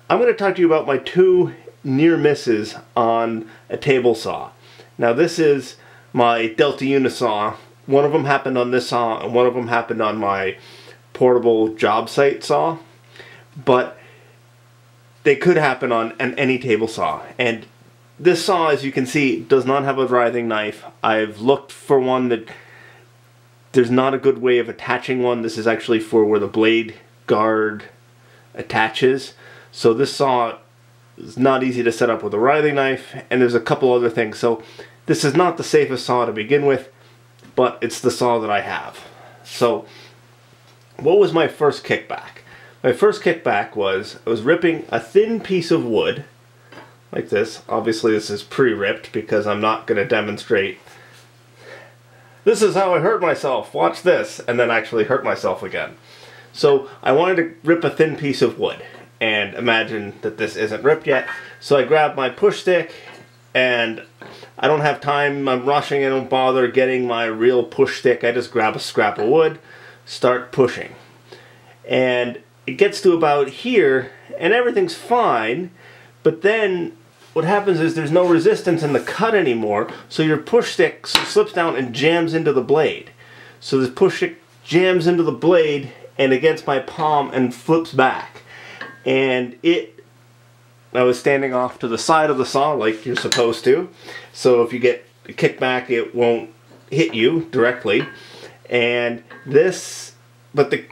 I'm going to talk to you about my two near misses on a table saw. Now this is my Delta Unisaw. One of them happened on this saw and one of them happened on my portable job site saw. But they could happen on any table saw. And this saw, as you can see, does not have a writhing knife. I've looked for one that there's not a good way of attaching one. This is actually for where the blade guard attaches. So this saw is not easy to set up with a writhing knife, and there's a couple other things. So this is not the safest saw to begin with, but it's the saw that I have. So what was my first kickback? My first kickback was I was ripping a thin piece of wood like this. Obviously this is pre-ripped because I'm not going to demonstrate this is how I hurt myself, watch this, and then actually hurt myself again. So I wanted to rip a thin piece of wood, and imagine that this isn't ripped yet. So I grabbed my push stick, and I don't have time, I'm rushing, I don't bother getting my real push stick. I just grab a scrap of wood, start pushing. And it gets to about here, and everything's fine, but then what happens is there's no resistance in the cut anymore, so your push stick slips down and jams into the blade. So this push stick jams into the blade and against my palm and flips back. And I was standing off to the side of the saw like you're supposed to, so if you get a kickback it won't hit you directly. And but the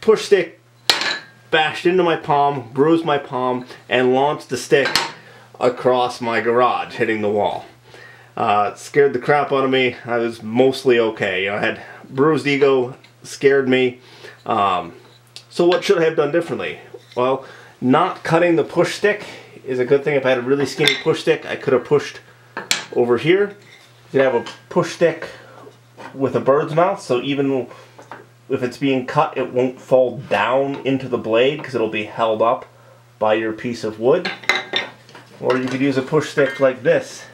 push stick bashed into my palm, bruised my palm, and launched the stick across my garage, hitting the wall. It scared the crap out of me. I was mostly okay. I had bruised ego, scared me. So what should I have done differently? Well, not cutting the push stick is a good thing. If I had a really skinny push stick, I could have pushed over here. You could have a push stick with a bird's mouth, so even if it's being cut, it won't fall down into the blade because it'll be held up by your piece of wood. Or you could use a push stick like this,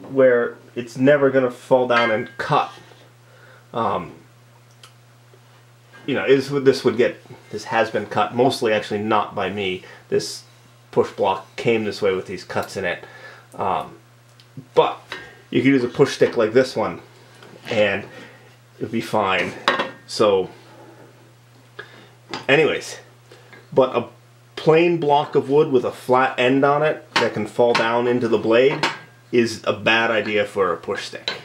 where it's never going to fall down and cut. You know, this has been cut, mostly actually not by me. This push block came this way with these cuts in it. But you could use a push stick like this one, and it'd be fine. So, anyways, but a plain block of wood with a flat end on it that can fall down into the blade is a bad idea for a push stick.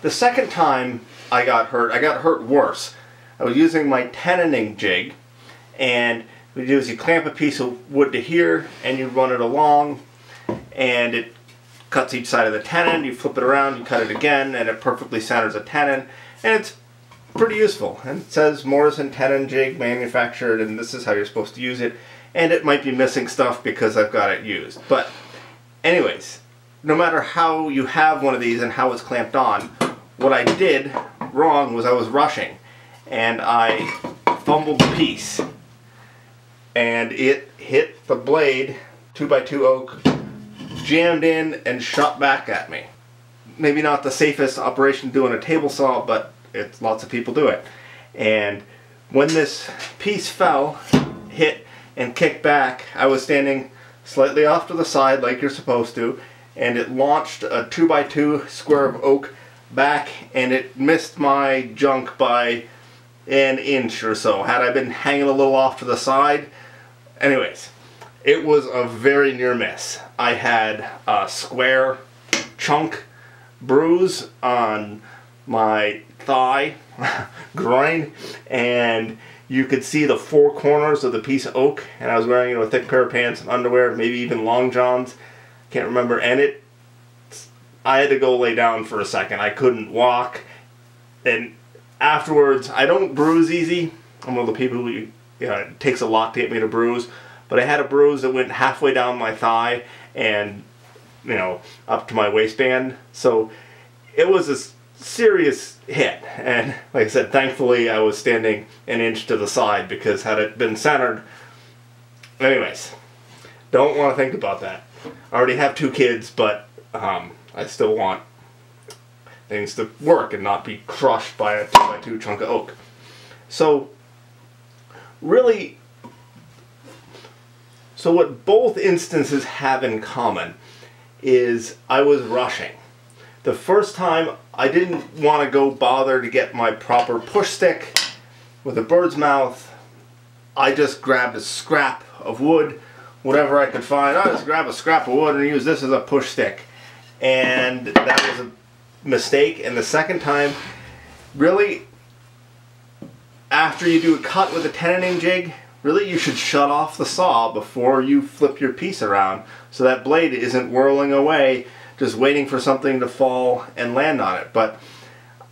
The second time I got hurt worse. I was using my tenoning jig, and what you do is you clamp a piece of wood to here and you run it along, and it cuts each side of the tenon. You flip it around, you cut it again, and it perfectly centers a tenon, and it's pretty useful. And it says Morrison tenon jig manufactured, and this is how you're supposed to use it. And it might be missing stuff because I've got it used. But anyways, no matter how you have one of these and how it's clamped on, what I did wrong was I was rushing, and I fumbled the piece, and it hit the blade, 2x2 oak, jammed in and shot back at me. Maybe not the safest operation to do on a table saw, but lots of people do it. And when this piece fell, hit, and kicked back, I was standing slightly off to the side like you're supposed to, and it launched a 2x2 square of oak back, and it missed my junk by an inch or so. Had I been hanging a little off to the side, anyways, it was a very near miss. I had a square chunk bruise on my thigh, groin, and you could see the four corners of the piece of oak, and I was wearing, a thick pair of pants and underwear, maybe even long johns, can't remember, and I had to go lay down for a second. I couldn't walk, and afterwards, I don't bruise easy. I'm one of the people who, it takes a lot to get me to bruise, but I had a bruise that went halfway down my thigh and, up to my waistband, so it was a serious hit. And like I said, thankfully I was standing an inch to the side, because had it been centered, anyways, don't want to think about that. I already have 2 kids, but I still want things to work and not be crushed by a 2x2 chunk of oak. So really, So what both instances have in common is I was rushing. The first time I didn't want to go bother to get my proper push stick with a bird's mouth. I just grabbed a scrap of wood, whatever I could find. I just grab a scrap of wood and use this as a push stick. And that was a mistake. And the second time, really, after you do a cut with a tenoning jig, really you should shut off the saw before you flip your piece around so that blade isn't whirling away just waiting for something to fall and land on it. But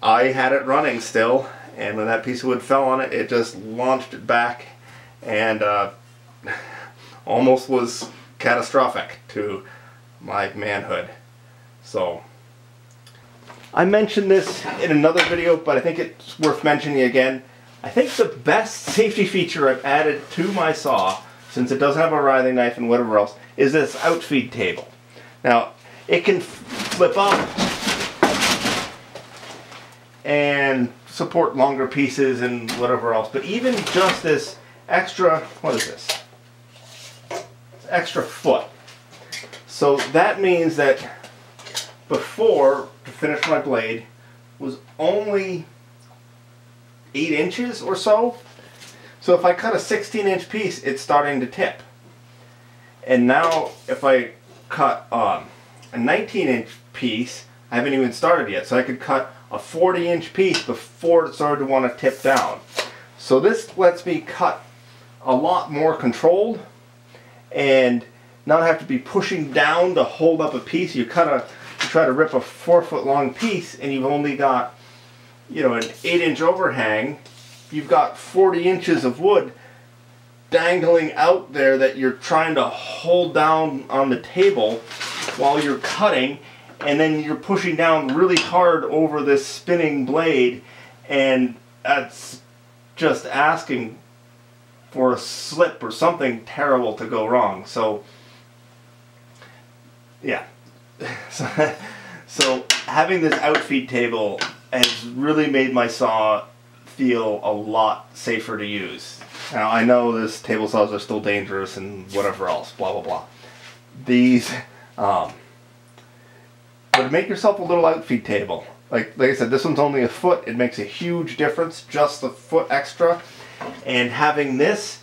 I had it running still, and when that piece of wood fell on it, it just launched it back and almost was catastrophic to my manhood. So I mentioned this in another video, but I think it's worth mentioning again. I think the best safety feature I've added to my saw, since it doesn't have a writhing knife and whatever else, is this Outfeed table. Now, it can flip up and support longer pieces and whatever else, but even just this extra, what is this? It's extra foot. So that means that before, to finish my blade, was only 8 inches or so. So if I cut a 16-inch piece, it's starting to tip. And now if I cut a 19-inch piece, I haven't even started yet, so I could cut a 40-inch piece before it started to want to tip down. So this lets me cut a lot more controlled and not have to be pushing down to hold up a piece. You try to rip a 4-foot long piece and you've only got, you know, an 8-inch overhang. You've got 40 inches of wood dangling out there that you're trying to hold down on the table while you're cutting, and then you're pushing down really hard over this spinning blade, and that's just asking for a slip or something terrible to go wrong. So yeah, so having this Outfeed table has really made my saw feel a lot safer to use. Now I know this table saws are still dangerous and whatever else, blah blah blah. These, but make yourself a little Outfeed table. Like I said, this one's only a foot. It makes a huge difference, just a foot extra. And having this,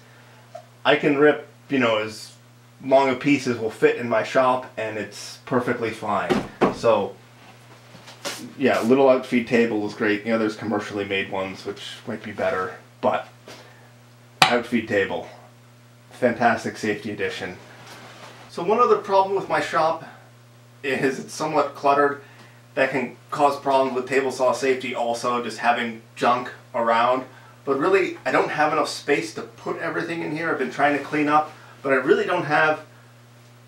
I can rip, you know, as long a piece as will fit in my shop, and it's perfectly fine. So yeah, little Outfeed table is great. You know, there's commercially made ones which might be better, but Outfeed table, fantastic safety addition. So one other problem with my shop is it's somewhat cluttered. That can cause problems with table saw safety also, just having junk around. But really, I don't have enough space to put everything in here. I've been trying to clean up, but I really don't have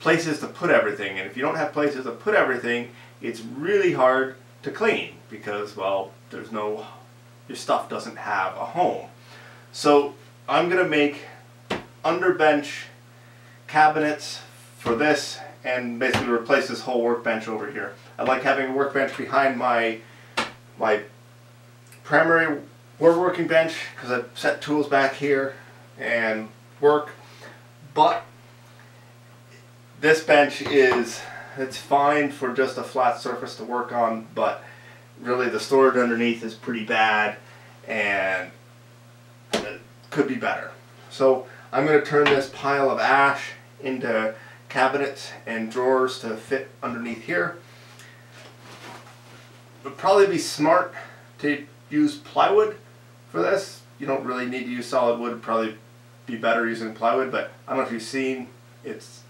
places to put everything. And if you don't have places to put everything, it's really hard to clean because, well, there's no, your stuff doesn't have a home. So I'm going to make underbench cabinets for this and basically replace this whole workbench over here. I like having a workbench behind my primary working bench because I set tools back here and work. But this bench it's fine for just a flat surface to work on, but really the storage underneath is pretty bad and it could be better. So I'm going to turn this pile of ash into cabinets and drawers to fit underneath here. It would probably be smart to use plywood for this. You don't really need to use solid wood. It'd probably be better using plywood, but I don't know if you've seen, it's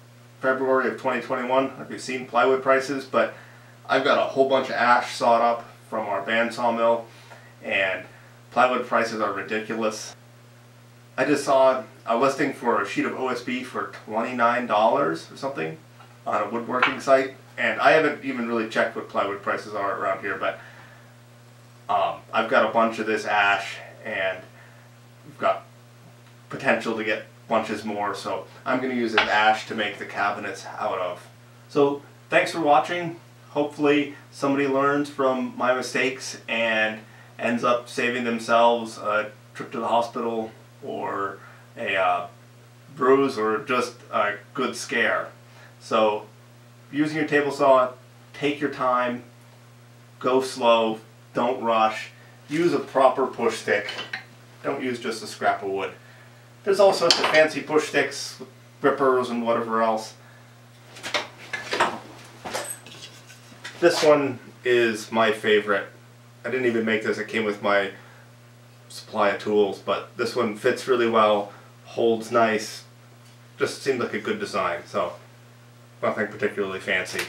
February of 2021, I don't know if you've seen plywood prices, but I've got a whole bunch of ash sawed up from our band sawmill, and plywood prices are ridiculous. I just saw a listing for a sheet of OSB for $29 or something on a woodworking site, and I haven't even really checked what plywood prices are around here, but I've got a bunch of this ash and we've got potential to get bunches more, so I'm going to use this ash to make the cabinets out of. So thanks for watching. Hopefully somebody learns from my mistakes and ends up saving themselves a trip to the hospital or a bruise or just a good scare. So using your table saw, take your time, go slow, don't rush, use a proper push stick, don't use just a scrap of wood. There's all sorts of fancy push sticks, grippers and whatever else. This one is my favorite. I didn't even make this, it came with my supply of tools, but this one fits really well, holds nice, just seemed like a good design, so nothing particularly fancy.